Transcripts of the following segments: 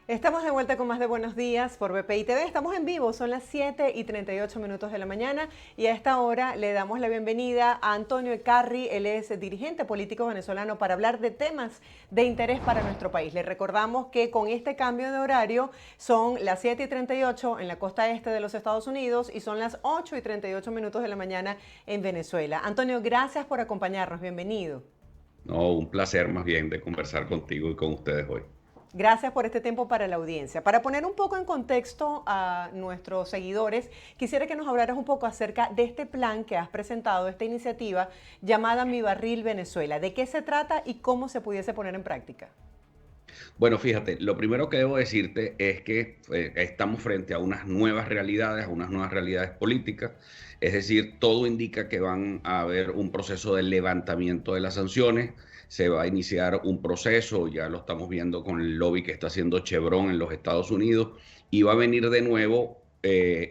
Estamos de vuelta con más de Buenos Días por BPI TV. Estamos en vivo, son las 7:38 de la mañana y a esta hora le damos la bienvenida a Antonio Ecarri. Él es dirigente político venezolano para hablar de temas de interés para nuestro país. Le recordamos que con este cambio de horario son las 7:38 en la costa este de los Estados Unidos y son las 8:38 de la mañana en Venezuela. Antonio, gracias por acompañarnos. Bienvenido. No, un placer más bien de conversar contigo y con ustedes hoy. Gracias por este tiempo para la audiencia. Para poner un poco en contexto a nuestros seguidores, quisiera que nos hablaras un poco acerca de este plan que has presentado, esta iniciativa llamada Mi Barril Venezuela. ¿De qué se trata y cómo se pudiese poner en práctica? Bueno, fíjate, lo primero que debo decirte es que estamos frente a a unas nuevas realidades políticas. Es decir, todo indica que van a haber un proceso de levantamiento de las sanciones. Se va a iniciar un proceso, ya lo estamos viendo con el lobby que está haciendo Chevron en los Estados Unidos, y va a venir de nuevo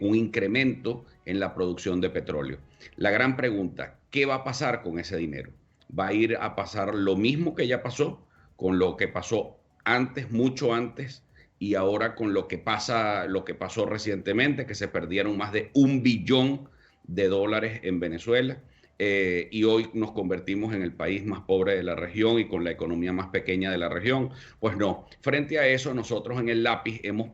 un incremento en la producción de petróleo. La gran pregunta, ¿qué va a pasar con ese dinero? ¿Va a ir a pasar lo mismo que ya pasó, con lo que pasó antes, mucho antes, y ahora con lo que pasó recientemente, que se perdieron más de $1 billón en Venezuela? Y hoy nos convertimos en el país más pobre de la región y con la economía más pequeña de la región. Pues no, frente a eso nosotros en el lápiz hemos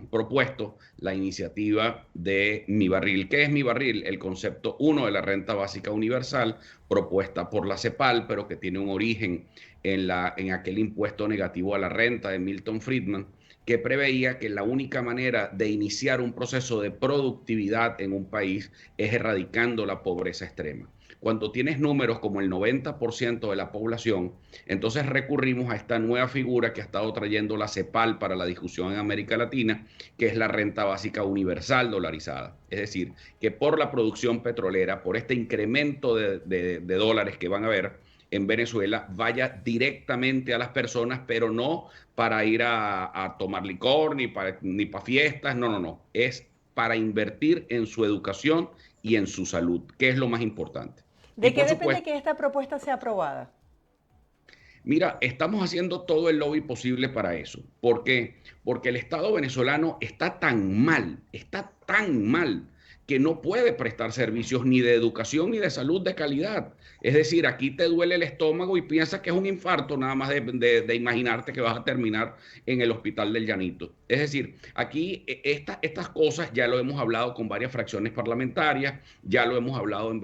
propuesto la iniciativa de Mi Barril. ¿Qué es Mi Barril? El concepto uno de la renta básica universal propuesta por la CEPAL, pero que tiene un origen en aquel impuesto negativo a la renta de Milton Friedman, que preveía que la única manera de iniciar un proceso de productividad en un país es erradicando la pobreza extrema. Cuando tienes números como el 90% de la población, entonces recurrimos a esta nueva figura que ha estado trayendo la CEPAL para la discusión en América Latina, que es la renta básica universal dolarizada. Es decir, que por la producción petrolera, por este incremento de dólares que van a haber en Venezuela, vaya directamente a las personas, pero no para ir a tomar licor, ni para fiestas, no, no, no. Es para invertir en su educación y en su salud, que es lo más importante. Y ¿De qué por depende supuesto, que esta propuesta sea aprobada? mira, estamos haciendo todo el lobby posible para eso. ¿Por qué? Porque el Estado venezolano está tan mal, que no puede prestar servicios ni de educación ni de salud de calidad. Es decir, aquí te duele el estómago y piensas que es un infarto nada más de imaginarte que vas a terminar en el hospital del Llanito. Es decir, aquí estas cosas ya lo hemos hablado con varias fracciones parlamentarias, ya lo hemos hablado en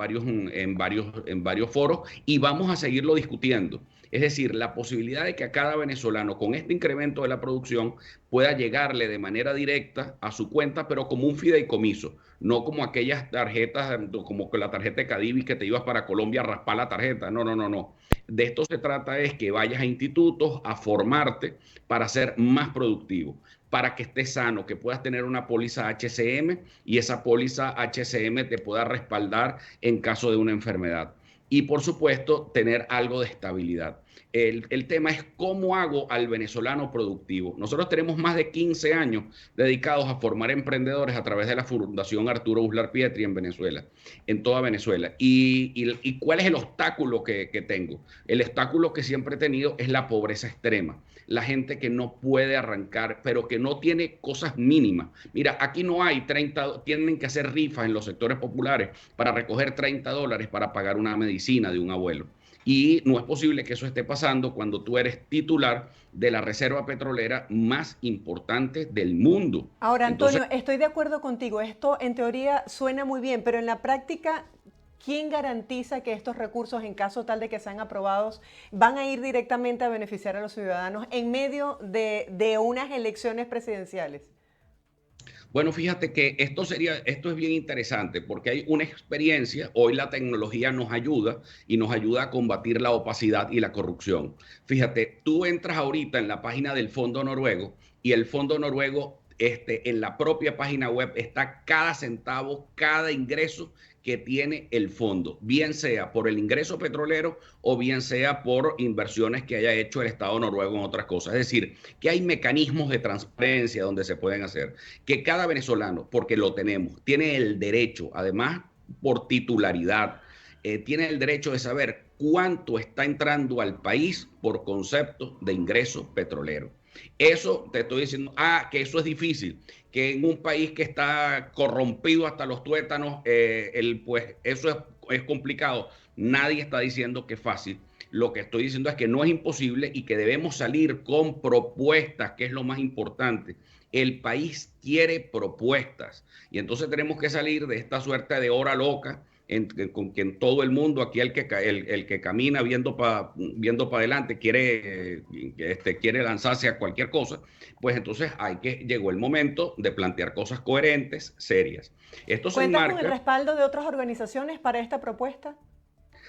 varios foros y vamos a seguirlo discutiendo. Es decir, la posibilidad de que a cada venezolano con este incremento de la producción pueda llegarle de manera directa a su cuenta, pero como un fideicomiso, no como aquellas tarjetas, como la tarjeta de Cadivi que te ibas para Colombia a raspar la tarjeta. No, no, no, no. De esto se trata es que vayas a institutos a formarte para ser más productivo, para que estés sano, que puedas tener una póliza HCM y esa póliza HCM te pueda respaldar en caso de una enfermedad. Y por supuesto, tener algo de estabilidad. El tema es cómo hago al venezolano productivo. Nosotros tenemos más de 15 años dedicados a formar emprendedores a través de la Fundación Arturo Uslar Pietri en Venezuela, en toda Venezuela. ¿Y cuál es el obstáculo que tengo? El obstáculo que siempre he tenido es la pobreza extrema. La gente que no puede arrancar, pero que no tiene cosas mínimas. Mira, aquí no hay 30, tienen que hacer rifas en los sectores populares para recoger $30 para pagar una medicina de un abuelo. Y no es posible que eso esté pasando cuando tú eres titular de la reserva petrolera más importante del mundo. Ahora, Entonces, Antonio, estoy de acuerdo contigo. Esto en teoría suena muy bien, pero en la práctica, ¿quién garantiza que estos recursos, en caso tal de que sean aprobados, van a ir directamente a beneficiar a los ciudadanos en medio de unas elecciones presidenciales? bueno, fíjate que esto es bien interesante porque hay una experiencia, hoy la tecnología nos ayuda y nos ayuda a combatir la opacidad y la corrupción. Fíjate, tú entras ahorita en la página del Fondo Noruego y el Fondo Noruego, en la propia página web está cada centavo, cada ingreso que tiene el fondo, bien sea por el ingreso petrolero o bien sea por inversiones que haya hecho el Estado noruego en otras cosas. Es decir, que hay mecanismos de transparencia donde se pueden hacer, que cada venezolano, porque lo tenemos, tiene el derecho, además por titularidad, tiene el derecho de saber cuánto está entrando al país por concepto de ingreso petrolero. Eso te estoy diciendo, que eso es difícil, que en un país que está corrompido hasta los tuétanos, pues eso es complicado. Nadie está diciendo que es fácil. Lo que estoy diciendo es que no es imposible y que debemos salir con propuestas, que es lo más importante. El país quiere propuestas y entonces tenemos que salir de esta suerte de hora loca con que en todo el mundo aquí el que camina viendo pa adelante quiere lanzarse a cualquier cosa, pues entonces llegó el momento de plantear cosas coherentes, serias. Esto se ¿Cuentas con el enmarca. respaldo de otras organizaciones para esta propuesta?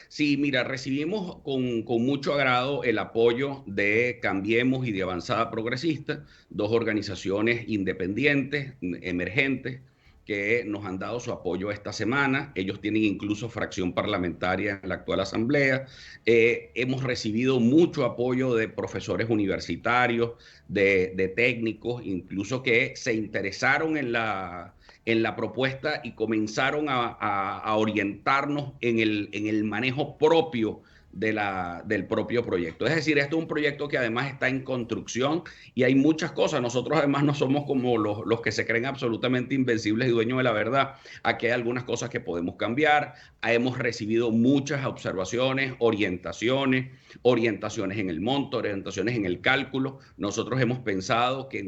Sí, mira, recibimos con mucho agrado el apoyo de Cambiemos y de Avanzada Progresista, dos organizaciones independientes, emergentes, que nos han dado su apoyo esta semana. Ellos tienen incluso fracción parlamentaria en la actual Asamblea. Hemos recibido mucho apoyo de profesores universitarios, de técnicos, incluso que se interesaron en la propuesta y comenzaron a orientarnos en el manejo propio del propio proyecto. Es decir, esto es un proyecto que además está en construcción y hay muchas cosas. Nosotros además no somos como los que se creen absolutamente invencibles y dueños de la verdad. Aquí hay algunas cosas que podemos cambiar. Hemos recibido muchas observaciones, orientaciones en el monto, orientaciones en el cálculo. Nosotros hemos pensado que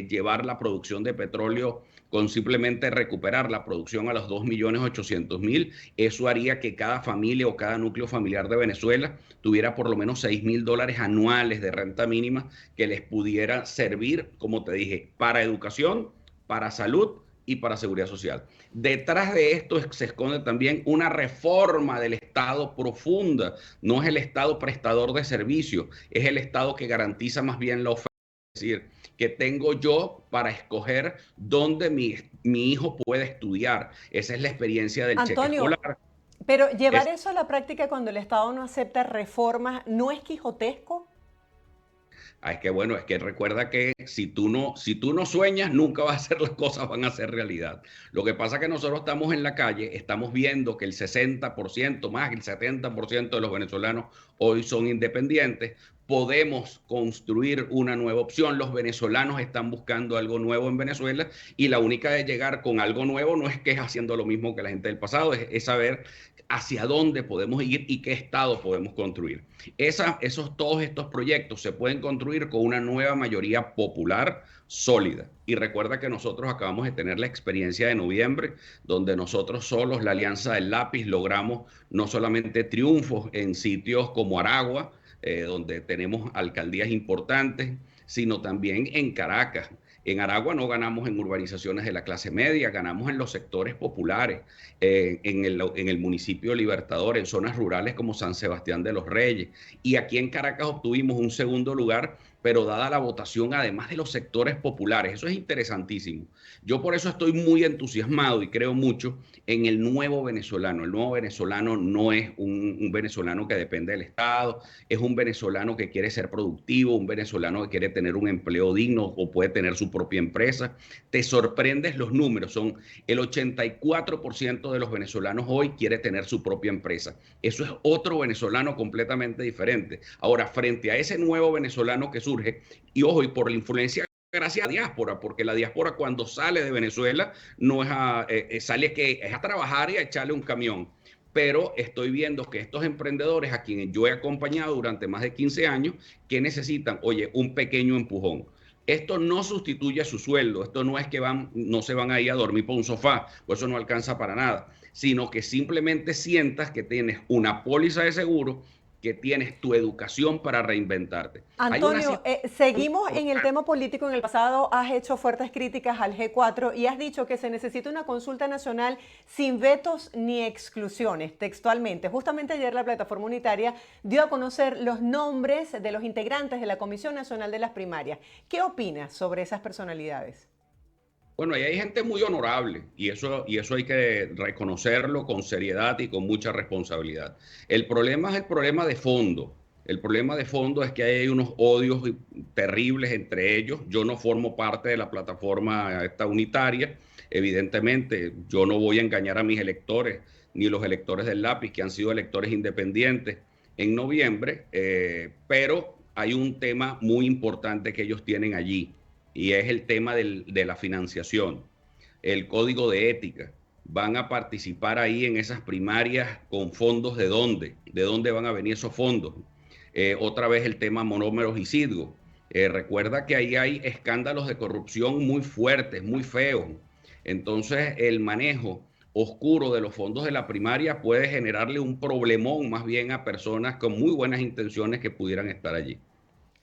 llevar la producción de petróleo con simplemente recuperar la producción a los 2.800.000, eso haría que cada familia o cada núcleo familiar de Venezuela tuviera por lo menos $6.000 anuales de renta mínima que les pudiera servir, como te dije, para educación, para salud y para seguridad social. Detrás de esto se esconde también una reforma del Estado profunda. No es el Estado prestador de servicios, es el Estado que garantiza más bien la oferta. Es decir, que tengo yo para escoger dónde mi hijo puede estudiar. Esa es la experiencia del cheque Antonio, escolar. pero llevar Es, eso a la práctica cuando el Estado no acepta reformas, ¿no es quijotesco? es que bueno, es que recuerda que si tú no sueñas, nunca vas a hacer las cosas, van a ser realidad. Lo que pasa es que nosotros estamos en la calle, estamos viendo que el 60%, más el 70% de los venezolanos hoy son independientes. Podemos construir una nueva opción. Los venezolanos están buscando algo nuevo en Venezuela y la única de llegar con algo nuevo no es que es haciendo lo mismo que la gente del pasado, es saber hacia dónde podemos ir y qué estado podemos construir. Todos estos proyectos se pueden construir con una nueva mayoría popular sólida. Y recuerda que nosotros acabamos de tener la experiencia de noviembre, donde nosotros solos, la Alianza del Lápiz, logramos no solamente triunfos en sitios como Aragua, donde tenemos alcaldías importantes, sino también en Caracas. En Aragua no ganamos en urbanizaciones de la clase media, ganamos en los sectores populares, en el municipio Libertador, en zonas rurales como San Sebastián de los Reyes. Y aquí en Caracas obtuvimos un segundo lugar, pero dada la votación además de los sectores populares. Eso es interesantísimo. Yo por eso estoy muy entusiasmado y creo mucho en el nuevo venezolano. El nuevo venezolano no es un venezolano que depende del Estado, es un venezolano que quiere ser productivo, un venezolano que quiere tener un empleo digno o puede tener su propia empresa. Te sorprendes los números, son el 84% de los venezolanos hoy quiere tener su propia empresa. Eso es otro venezolano completamente diferente. Ahora, frente a ese nuevo venezolano que surge, y ojo, y por la influencia gracias a la diáspora, porque la diáspora cuando sale de Venezuela no sale que es a trabajar y a echarle un camión. Pero estoy viendo que estos emprendedores a quienes yo he acompañado durante más de 15 años, que necesitan, oye, un pequeño empujón. Esto no sustituye a su sueldo, esto no es que no se van a ir a dormir por un sofá, pues eso no alcanza para nada, sino que simplemente sientas que tienes una póliza de seguro, que tienes tu educación para reinventarte. Antonio, seguimos en el tema político. En el pasado has hecho fuertes críticas al G4 y has dicho que se necesita una consulta nacional sin vetos ni exclusiones, textualmente. Justamente ayer la Plataforma Unitaria dio a conocer los nombres de los integrantes de la Comisión Nacional de las Primarias. ¿Qué opinas sobre esas personalidades? Bueno, ahí hay gente muy honorable y eso hay que reconocerlo con seriedad y con mucha responsabilidad. El problema es el problema de fondo. El problema de fondo es que hay unos odios terribles entre ellos. Yo no formo parte de la plataforma esta unitaria. Evidentemente, yo no voy a engañar a mis electores, ni los electores del Lápiz, que han sido electores independientes en noviembre, pero hay un tema muy importante que ellos tienen allí, y es el tema de la financiación, el código de ética. Van a participar ahí en esas primarias con fondos de dónde van a venir esos fondos. Otra vez el tema monómeros y Citgo. Recuerda que ahí hay escándalos de corrupción muy fuertes, muy feos. Entonces el manejo oscuro de los fondos de la primaria puede generarle un problemón más bien a personas con muy buenas intenciones que pudieran estar allí.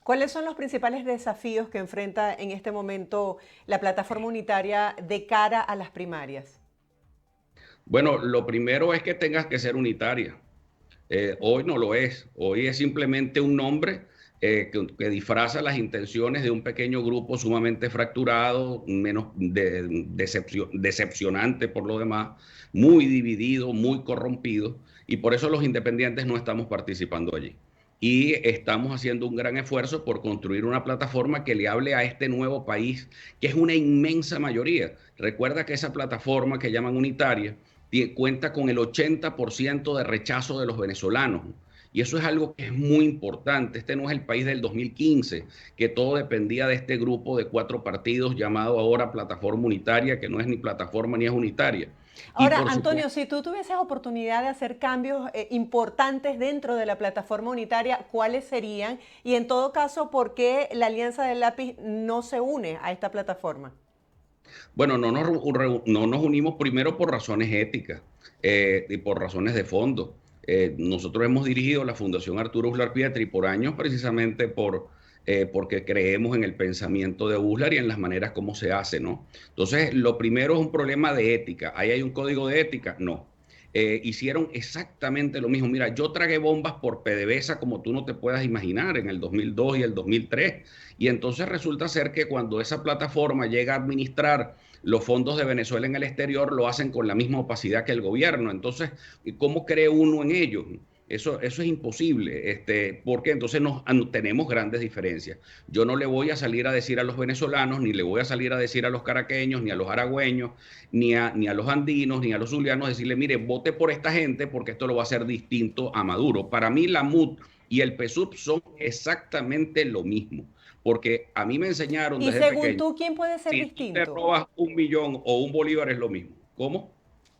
¿Cuáles son los principales desafíos que enfrenta en este momento la plataforma unitaria de cara a las primarias? Bueno, lo primero es que tengas que ser unitaria. Hoy no lo es. Hoy es simplemente un nombre que disfraza las intenciones de un pequeño grupo sumamente fracturado, menos decepcionante por lo demás, muy dividido, muy corrompido, y por eso los independientes no estamos participando allí. Y estamos haciendo un gran esfuerzo por construir una plataforma que le hable a este nuevo país, que es una inmensa mayoría. Recuerda que esa plataforma que llaman unitaria cuenta con el 80% de rechazo de los venezolanos. Y eso es algo que es muy importante. Este no es el país del 2015, que todo dependía de este grupo de 4 partidos llamado ahora Plataforma Unitaria, que no es ni plataforma ni es unitaria. Y Ahora, por Antonio, supuesto, si tú tuvieses oportunidad de hacer cambios importantes dentro de la plataforma unitaria, ¿cuáles serían? Y en todo caso, ¿por qué la Alianza del Lápiz no se une a esta plataforma? bueno, no nos unimos primero por razones éticas y por razones de fondo. Nosotros hemos dirigido la Fundación Arturo Uslar Pietri por años precisamente porque creemos en el pensamiento de Uslar y en las maneras como se hace, ¿no? Entonces, lo primero es un problema de ética. ¿Ahí hay un código de ética? No. Hicieron exactamente lo mismo. Mira, yo tragué bombas por PDVSA como tú no te puedas imaginar en el 2002 y el 2003. Y entonces resulta ser que cuando esa plataforma llega a administrar los fondos de Venezuela en el exterior, lo hacen con la misma opacidad que el gobierno. Entonces, ¿cómo cree uno en ellos? Eso es imposible, porque entonces tenemos grandes diferencias. Yo no le voy a salir a decir a los venezolanos, ni le voy a salir a decir a los caraqueños, ni a los aragüeños, ni a los andinos, ni a los zulianos, decirle, mire, vote por esta gente porque esto lo va a hacer distinto a Maduro. Para mí la MUD y el PSUV son exactamente lo mismo, porque a mí me enseñaron Y desde según pequeño, tú, ¿quién puede ser si tú te distinto? robas 1 millón o 1 bolívar es lo mismo. ¿Cómo?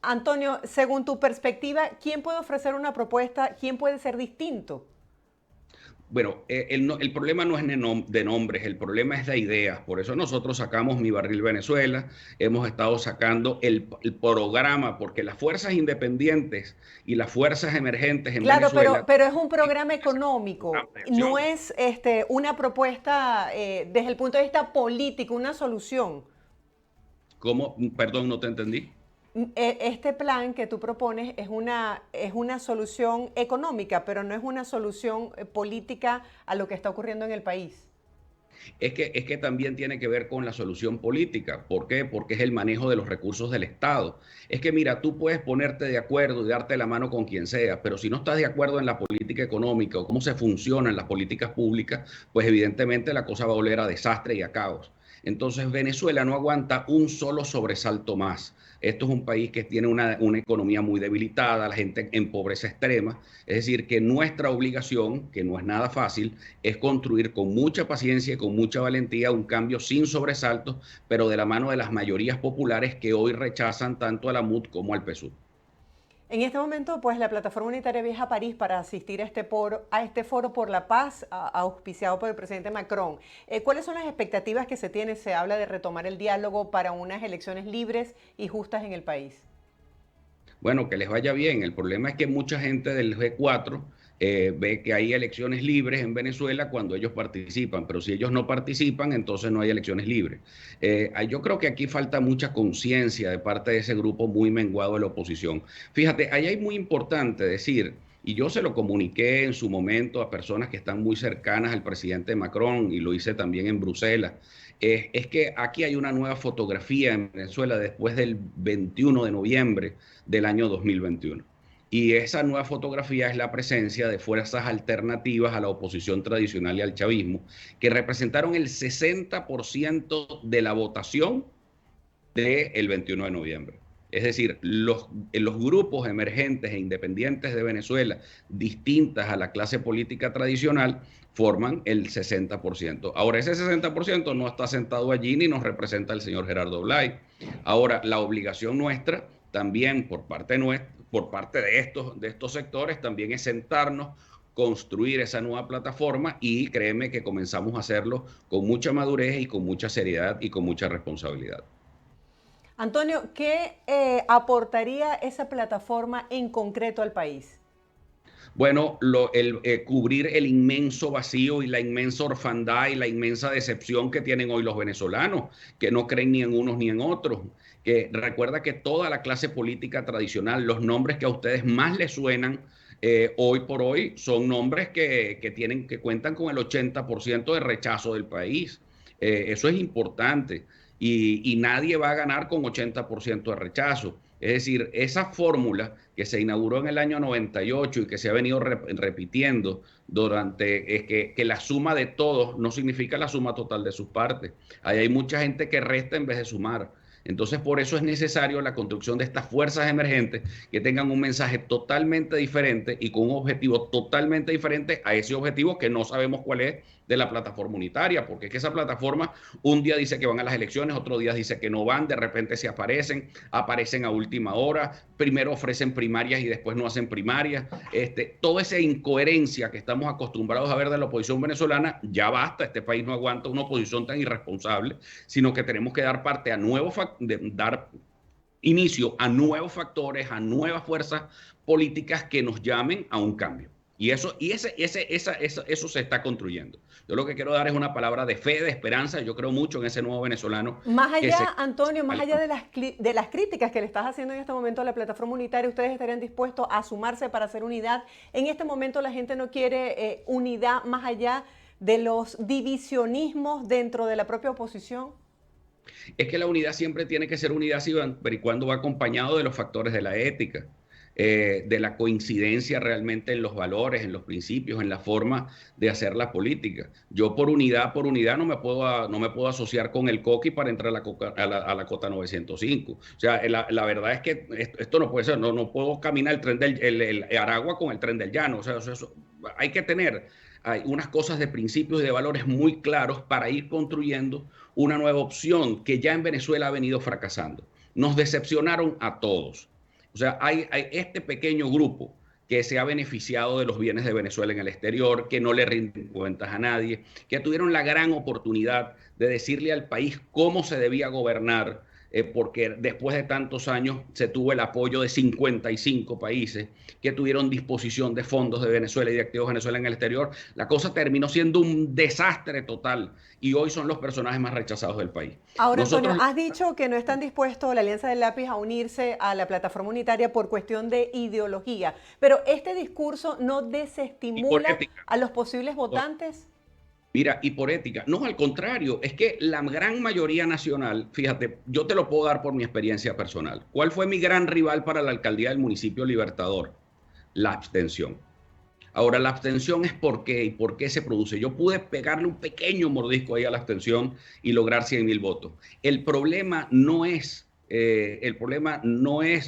Antonio, según tu perspectiva, ¿quién puede ofrecer una propuesta? ¿Quién puede ser distinto? Bueno, el problema no es de nombres, el problema es de ideas. Por eso nosotros sacamos Mi Barril Venezuela, hemos estado sacando el programa, porque las fuerzas independientes y las fuerzas emergentes en Claro, Venezuela pero es un programa económico, de no acción. es una propuesta desde el punto de vista político, una solución. ¿Cómo? Perdón, no te entendí. Este plan que tú propones es una solución económica, pero no es una solución política a lo que está ocurriendo en el país. Es que también tiene que ver con la solución política. ¿Por qué? Porque es el manejo de los recursos del Estado. Es que mira, tú puedes ponerte de acuerdo y darte la mano con quien sea, pero si no estás de acuerdo en la política económica o cómo se funcionan las políticas públicas, pues evidentemente la cosa va a oler a desastre y a caos. Entonces Venezuela no aguanta un solo sobresalto más. Esto es un país que tiene una economía muy debilitada, la gente en pobreza extrema. Es decir, que nuestra obligación, que no es nada fácil, es construir con mucha paciencia y con mucha valentía un cambio sin sobresaltos, pero de la mano de las mayorías populares que hoy rechazan tanto a la MUD como al PSUV. En este momento, pues la Plataforma Unitaria viaja a París para asistir a este foro por la paz auspiciado por el presidente Macron. ¿Cuáles son las expectativas que se tiene? Se habla de retomar el diálogo para unas elecciones libres y justas en el país. Bueno, que les vaya bien. El problema es que mucha gente del G4 ve que hay elecciones libres en Venezuela cuando ellos participan, pero si ellos no participan, entonces no hay elecciones libres. Yo creo que aquí falta mucha conciencia de parte de ese grupo muy menguado de la oposición. Fíjate, ahí hay muy importante decir, y yo se lo comuniqué en su momento a personas que están muy cercanas al presidente Macron y lo hice también en Bruselas, es que aquí hay una nueva fotografía en Venezuela después del 21 de noviembre del año 2021. Y esa nueva fotografía es la presencia de fuerzas alternativas a la oposición tradicional y al chavismo, que representaron el 60% de la votación del 21 de noviembre. Es decir, los grupos emergentes e independientes de Venezuela, distintas a la clase política tradicional, forman el 60%. Ahora, ese 60% no está sentado allí ni nos representa el señor Gerardo Blay. Ahora, la obligación nuestra, también por parte de estos sectores, también es sentarnos, construir esa nueva plataforma y créeme que comenzamos a hacerlo con mucha madurez y con mucha seriedad y con mucha responsabilidad. Antonio, ¿qué aportaría esa plataforma en concreto al país? Bueno, cubrir el inmenso vacío y la inmensa orfandad y la inmensa decepción que tienen hoy los venezolanos, que no creen ni en unos ni en otros. Que recuerda que toda la clase política tradicional, los nombres que a ustedes más les suenan hoy por hoy, son nombres que cuentan con el 80% de rechazo del país. Eso es importante y nadie va a ganar con 80% de rechazo. Es decir, esa fórmula que se inauguró en el año 98 y que se ha venido repitiendo durante, es que la suma de todos no significa la suma total de sus partes. Ahí hay mucha gente que resta en vez de sumar. Entonces, por eso es necesario la construcción de estas fuerzas emergentes que tengan un mensaje totalmente diferente y con un objetivo totalmente diferente a ese objetivo que no sabemos cuál es de la plataforma unitaria, porque es que esa plataforma un día dice que van a las elecciones, otro día dice que no van, de repente se aparecen a última hora, primero ofrecen primarias y después no hacen primarias. Toda esa incoherencia que estamos acostumbrados a ver de la oposición venezolana, ya basta, este país no aguanta una oposición tan irresponsable, sino que tenemos que dar parte a dar inicio a nuevos factores, a nuevas fuerzas políticas que nos llamen a un cambio. Eso se está construyendo. Yo lo que quiero dar es una palabra de fe, de esperanza. Yo creo mucho en ese nuevo venezolano. Más allá, Antonio, más allá de las críticas que le estás haciendo en este momento a la plataforma unitaria, ¿ustedes estarían dispuestos a sumarse para hacer unidad? En este momento la gente no quiere unidad más allá de los divisionismos dentro de la propia oposición. Es que la unidad siempre tiene que ser unidad siempre y cuando va acompañado de los factores de la ética. De la coincidencia realmente en los valores, en los principios, en la forma de hacer la política. Yo por unidad no me puedo asociar con el Coqui para entrar a la cota 905. O sea, la verdad es que esto no puede ser, no puedo caminar el Aragua con el tren del llano. O sea, hay que tener unas cosas de principios y de valores muy claros para ir construyendo una nueva opción que ya en Venezuela ha venido fracasando. Nos decepcionaron a todos. O sea, hay este pequeño grupo que se ha beneficiado de los bienes de Venezuela en el exterior, que no le rinden cuentas a nadie, que tuvieron la gran oportunidad de decirle al país cómo se debía gobernar, porque después de tantos años se tuvo el apoyo de 55 países que tuvieron disposición de fondos de Venezuela y de activos de Venezuela en el exterior. La cosa terminó siendo un desastre total y hoy son los personajes más rechazados del país. Ahora, Antonio, has dicho que no están dispuestos la Alianza del Lápiz a unirse a la plataforma unitaria por cuestión de ideología, pero ¿este discurso no desestimula a los posibles votantes? Mira, y por ética. No, al contrario, es que la gran mayoría nacional, fíjate, yo te lo puedo dar por mi experiencia personal. ¿Cuál fue mi gran rival para la alcaldía del municipio Libertador? La abstención. Ahora, la abstención es por qué y por qué se produce. Yo pude pegarle un pequeño mordisco ahí a la abstención y lograr 100.000 votos. El problema no es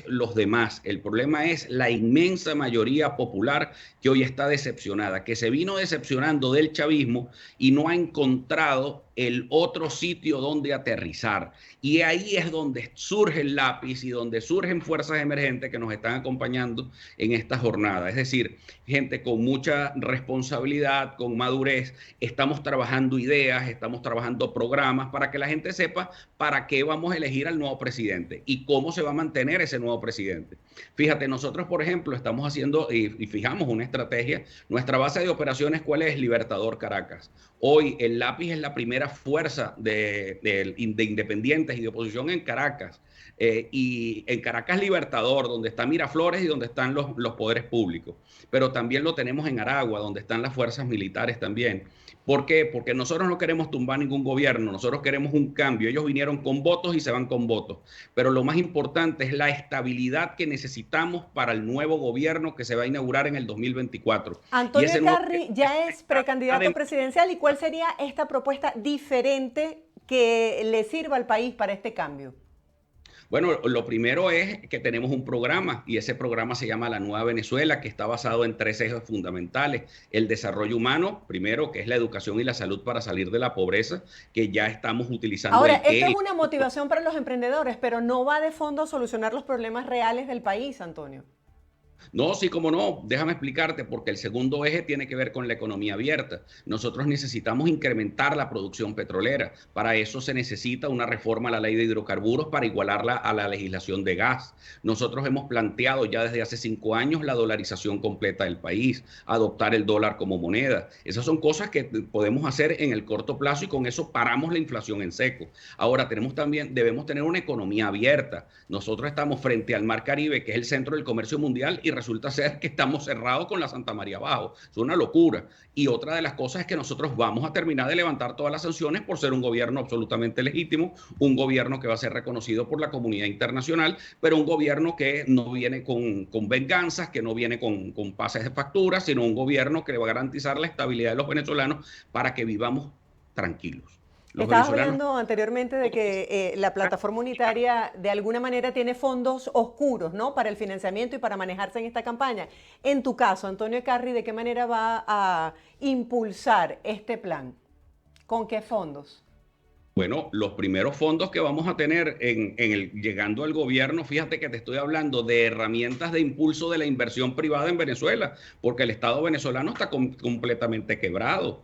los demás, el problema es la inmensa mayoría popular que hoy está decepcionada, que se vino decepcionando del chavismo y no ha encontrado el otro sitio donde aterrizar. Y ahí es donde surge el lápiz y donde surgen fuerzas emergentes que nos están acompañando en esta jornada. Es decir, gente con mucha responsabilidad, con madurez, estamos trabajando ideas, estamos trabajando programas para que la gente sepa para qué vamos a elegir al nuevo presidente y cómo se va a mantener ese nuevo presidente. Fíjate, nosotros, por ejemplo, estamos haciendo y fijamos una estrategia. Nuestra base de operaciones, ¿cuál es? Libertador Caracas. Hoy el lápiz es la primera fuerza de independientes y de oposición en Caracas. Y en Caracas Libertador, donde está Miraflores y donde están los poderes públicos. Pero también lo tenemos en Aragua, donde están las fuerzas militares también. ¿Por qué? Porque nosotros no queremos tumbar ningún gobierno, nosotros queremos un cambio. Ellos vinieron con votos y se van con votos. Pero lo más importante es la estabilidad que necesitamos para el nuevo gobierno que se va a inaugurar en el 2024. Antonio Eckarri ya es precandidato presidencial. ¿Y cuál sería esta propuesta diferente que le sirva al país para este cambio? Bueno, lo primero es que tenemos un programa y ese programa se llama La Nueva Venezuela, que está basado en tres ejes fundamentales. El desarrollo humano, primero, que es la educación y la salud para salir de la pobreza, que ya estamos utilizando Ahora, el esto es qué. una motivación para los emprendedores, pero no va de fondo a solucionar los problemas reales del país, Antonio. No, sí, como no, déjame explicarte, porque el segundo eje tiene que ver con la economía abierta. Nosotros necesitamos incrementar la producción petrolera. Para eso se necesita una reforma a la ley de hidrocarburos para igualarla a la legislación de gas. Nosotros hemos planteado ya desde hace 5 años la dolarización completa del país, adoptar el dólar como moneda. Esas son cosas que podemos hacer en el corto plazo y con eso paramos la inflación en seco. Ahora debemos tener una economía abierta. Nosotros estamos frente al Mar Caribe, que es el centro del comercio mundial, y resulta ser que estamos cerrados con la Santa María Abajo. Es una locura. Y otra de las cosas es que nosotros vamos a terminar de levantar todas las sanciones por ser un gobierno absolutamente legítimo, un gobierno que va a ser reconocido por la comunidad internacional, pero un gobierno que no viene con venganzas, que no viene con pases de factura, sino un gobierno que va a garantizar la estabilidad de los venezolanos para que vivamos tranquilos. Los Estabas venezolanos. hablando anteriormente de que la plataforma unitaria de alguna manera tiene fondos oscuros, ¿no? Para el financiamiento y para manejarse en esta campaña. En tu caso, Antonio Eckarri, ¿de qué manera va a impulsar este plan? ¿Con qué fondos? Bueno, los primeros fondos que vamos a tener llegando al gobierno, fíjate que te estoy hablando de herramientas de impulso de la inversión privada en Venezuela, porque el Estado venezolano está completamente quebrado.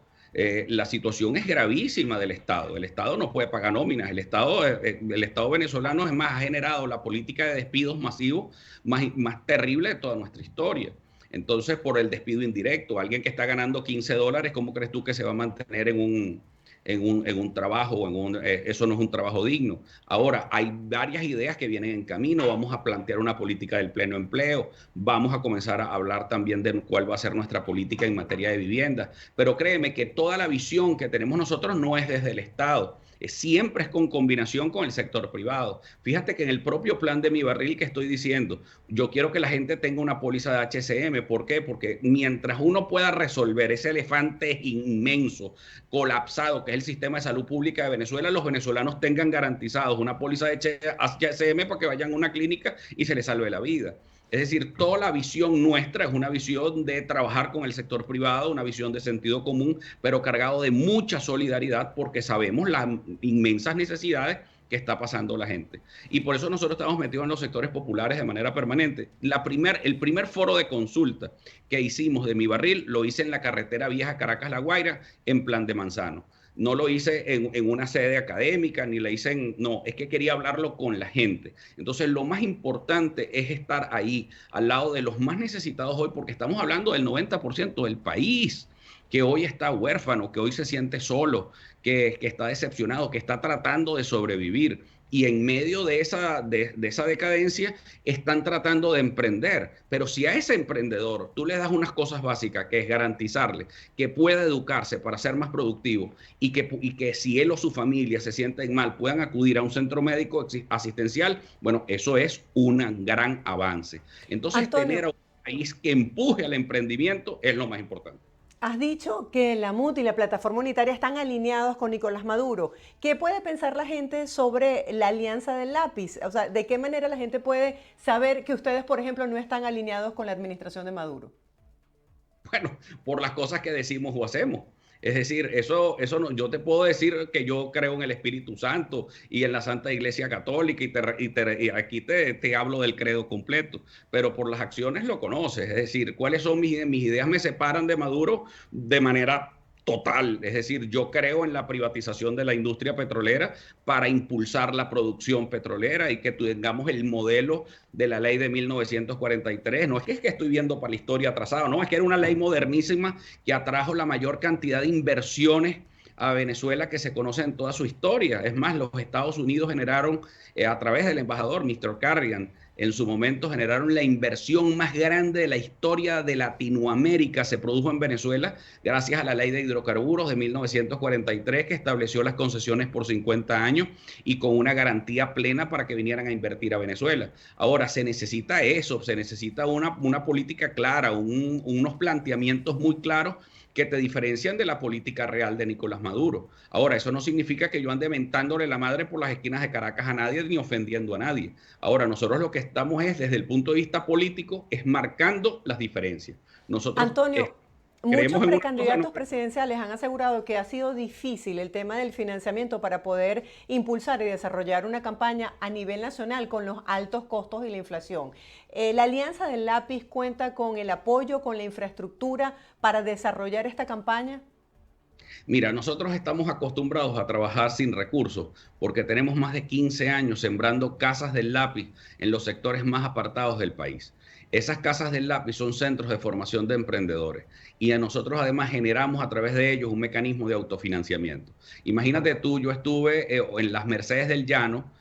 La situación es gravísima del Estado. El Estado no puede pagar nóminas. El Estado venezolano, es más, ha generado la política de despidos masivos más terrible de toda nuestra historia. Entonces, por el despido indirecto, alguien que está ganando $15, ¿cómo crees tú que se va a mantener en un trabajo? Eso no es un trabajo digno. Ahora, hay varias ideas que vienen en camino. Vamos a plantear una política del pleno empleo. Vamos a comenzar a hablar también de cuál va a ser nuestra política en materia de vivienda. Pero créeme que toda la visión que tenemos nosotros no es desde el Estado. Siempre es con combinación con el sector privado. Fíjate que en el propio plan de Mi Barril que estoy diciendo, yo quiero que la gente tenga una póliza de HCM. ¿Por qué? Porque mientras uno pueda resolver ese elefante inmenso, colapsado, que es el sistema de salud pública de Venezuela, los venezolanos tengan garantizados una póliza de HCM para que vayan a una clínica y se les salve la vida. Es decir, toda la visión nuestra es una visión de trabajar con el sector privado, una visión de sentido común, pero cargado de mucha solidaridad porque sabemos las inmensas necesidades que está pasando la gente. Y por eso nosotros estamos metidos en los sectores populares de manera permanente. El primer foro de consulta que hicimos de Mi Barril lo hice en la carretera vieja Caracas-La Guaira en Plan de Manzano. No lo hice en una sede académica, ni la hice no, es que quería hablarlo con la gente. Entonces, lo más importante es estar ahí, al lado de los más necesitados hoy, porque estamos hablando del 90% del país, que hoy está huérfano, que hoy se siente solo, que está decepcionado, que está tratando de sobrevivir. Y en medio de esa decadencia están tratando de emprender. Pero si a ese emprendedor tú le das unas cosas básicas, que es garantizarle que pueda educarse para ser más productivo y que si él o su familia se sienten mal puedan acudir a un centro médico asistencial, bueno, eso es un gran avance. Entonces, Antonio, tener a un país que empuje al emprendimiento es lo más importante. has dicho que la MUT y la plataforma unitaria están alineados con Nicolás Maduro. ¿Qué puede pensar la gente sobre la alianza del lápiz? O sea, ¿de qué manera la gente puede saber que ustedes, por ejemplo, no están alineados con la administración de Maduro? Bueno, por las cosas que decimos o hacemos. Es decir, eso no, yo te puedo decir que yo creo en el Espíritu Santo y en la Santa Iglesia Católica y aquí te hablo del credo completo, pero por las acciones lo conoces. Es decir, ¿cuáles son mis ideas? Me separan de Maduro de manera total. Es decir, yo creo en la privatización de la industria petrolera para impulsar la producción petrolera y que tengamos el modelo de la ley de 1943. No es que estoy viendo para la historia atrasada, no, es que era una ley modernísima que atrajo la mayor cantidad de inversiones a Venezuela que se conoce en toda su historia. Es más, los Estados Unidos generaron, a través del embajador Mr. Carrigan, en su momento generaron la inversión más grande de la historia de Latinoamérica, se produjo en Venezuela gracias a la ley de hidrocarburos de 1943 que estableció las concesiones por 50 años y con una garantía plena para que vinieran a invertir a Venezuela. Ahora, se necesita eso, se necesita una política clara, unos planteamientos muy claros que te diferencian de la política real de Nicolás Maduro. Ahora, eso no significa que yo ande mentándole la madre por las esquinas de Caracas a nadie ni ofendiendo a nadie. Ahora, nosotros lo que estamos es, desde el punto de vista político, es marcando las diferencias. Nosotros Antonio, muchos creemos en una cosa. precandidatos presidenciales han asegurado que ha sido difícil el tema del financiamiento para poder impulsar y desarrollar una campaña a nivel nacional con los altos costos y la inflación. ¿La Alianza del Lápiz cuenta con el apoyo, con la infraestructura para desarrollar esta campaña? Mira, nosotros estamos acostumbrados a trabajar sin recursos porque tenemos más de 15 años sembrando casas del lápiz en los sectores más apartados del país. Esas casas del lápiz son centros de formación de emprendedores y a nosotros además generamos a través de ellos un mecanismo de autofinanciamiento. Imagínate tú, yo estuve en las Mercedes del Llano.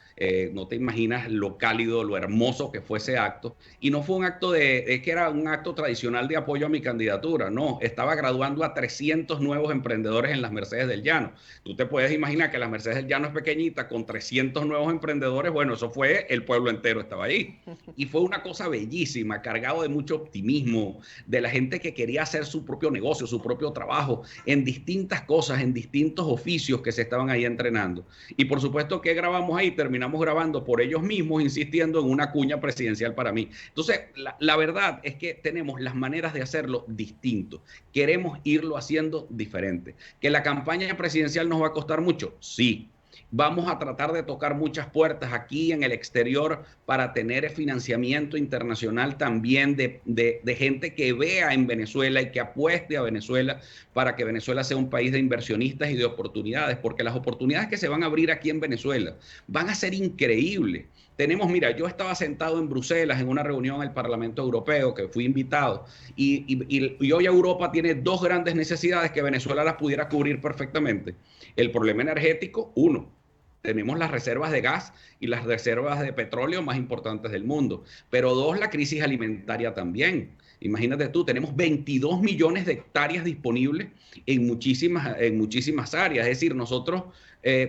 No te imaginas lo cálido, lo hermoso que fue ese acto. Y no fue un acto es que era un acto tradicional de apoyo a mi candidatura. No, estaba graduando a 300 nuevos emprendedores en las Mercedes del Llano. Tú te puedes imaginar que la Mercedes del Llano es pequeñita, con 300 nuevos emprendedores. Bueno, eso fue, el pueblo entero estaba ahí. Y fue una cosa bellísima, cargado de mucho optimismo, de la gente que quería hacer su propio negocio, su propio trabajo, en distintas cosas, en distintos oficios que se estaban ahí entrenando. Y por supuesto que grabamos ahí, terminamos grabando por ellos mismos, insistiendo en una cuña presidencial para mí. Entonces, la verdad es que tenemos las maneras de hacerlo distinto. Queremos irlo haciendo diferente. ¿Que la campaña presidencial nos va a costar mucho? Sí. Vamos a tratar de tocar muchas puertas aquí en el exterior para tener financiamiento internacional también de gente que vea en Venezuela y que apueste a Venezuela para que Venezuela sea un país de inversionistas y de oportunidades, porque las oportunidades que se van a abrir aquí en Venezuela van a ser increíbles. Mira, yo estaba sentado en Bruselas en una reunión en el Parlamento Europeo, que fui invitado, y hoy Europa tiene dos grandes necesidades que Venezuela las pudiera cubrir perfectamente. El problema energético, uno. Tenemos las reservas de gas y las reservas de petróleo más importantes del mundo. Pero dos, la crisis alimentaria también. Imagínate tú, tenemos 22 millones de hectáreas disponibles en muchísimas áreas. Es decir, nosotros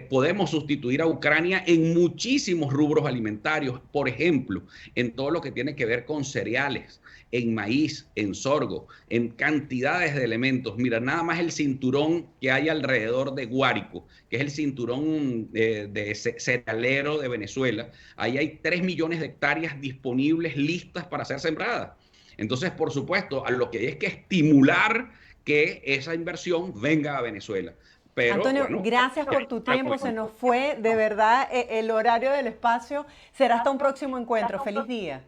podemos sustituir a Ucrania en muchísimos rubros alimentarios. Por ejemplo, en todo lo que tiene que ver con cereales, en maíz, en sorgo, en cantidades de elementos. Mira, nada más el cinturón que hay alrededor de Guárico, que es el cinturón de cerealero de Venezuela. Ahí hay 3 millones de hectáreas disponibles, listas para ser sembradas. Entonces, por supuesto, a lo que hay es que estimular que esa inversión venga a Venezuela. Pero, Antonio, bueno, gracias por tu tiempo. Se nos fue de verdad el horario del espacio. Será hasta un próximo encuentro. Feliz día.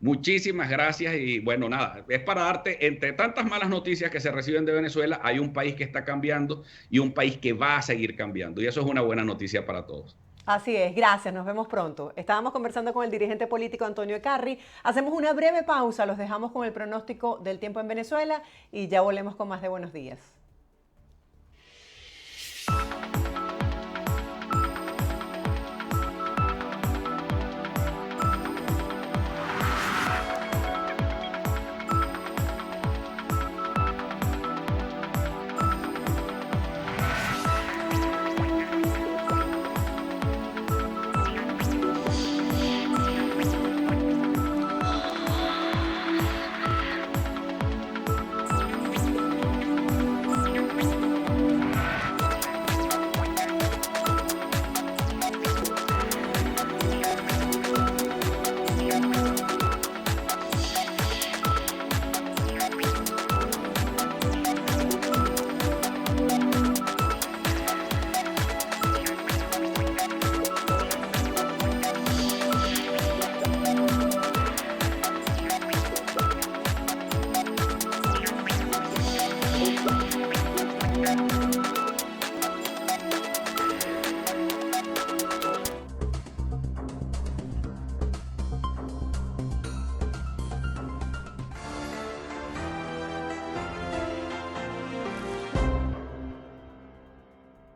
Muchísimas gracias y bueno, nada, es para darte, entre tantas malas noticias que se reciben de Venezuela, hay un país que está cambiando y un país que va a seguir cambiando y eso es una buena noticia para todos. Así es, gracias, nos vemos pronto. Estábamos conversando con el dirigente político Antonio Eccarri. Hacemos una breve pausa, los dejamos con el pronóstico del tiempo en Venezuela y ya volvemos con más de Buenos Días.